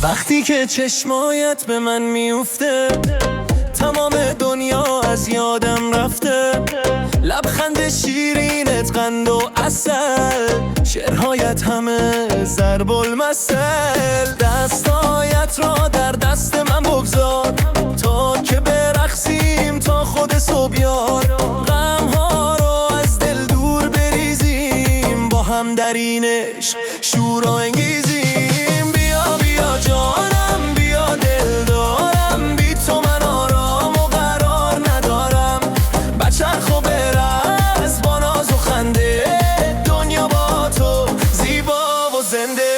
وقتی که چشمایت به من میفته تمام دنیا از یادم رفته. لبخند شیرینت قند و عسل، شعرهایت همه ضرب المثل. دستایت را در دست من بگذار تا که برقصیم تا خود صبح یار. غمها رو از دل دور بریزیم، با هم در این عشق شور و انگیزیم. بیا بیا جانم، بیا دل دارم، بی تو من آرام و قرار ندارم. بچرخ و برقص با ناز و خنده، دنیا با تو زیبا و زنده.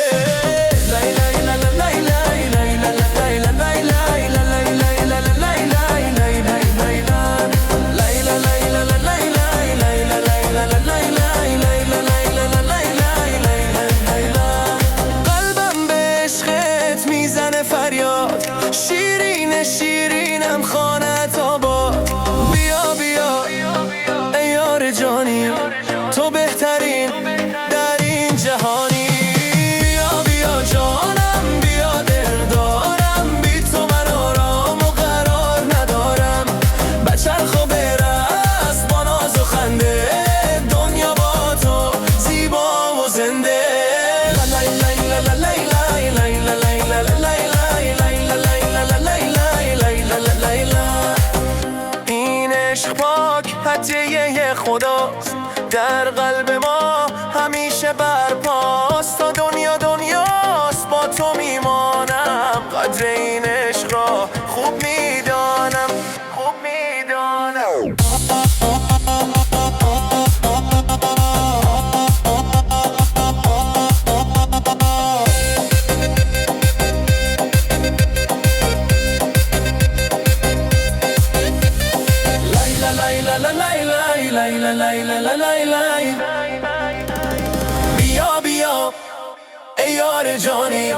فریاد شیرین شیرینم خانت آباد. بیا بیا ای یار جانی، تو بهترین در این جهانی. بیا بیا جانم، بیا دل دارم، بی تو من آرام و قرار ندارم. بچرخ و برقص با ناز و خنده، دنیا با تو زیبا و زنده. هدیه خداست در قلب ما همیشه برپاست. تا دنیا دنیاست با تو میمانم، قدر این عشق را خوب میدانم، خوب میدانم. بیا بیا ای یار جانی.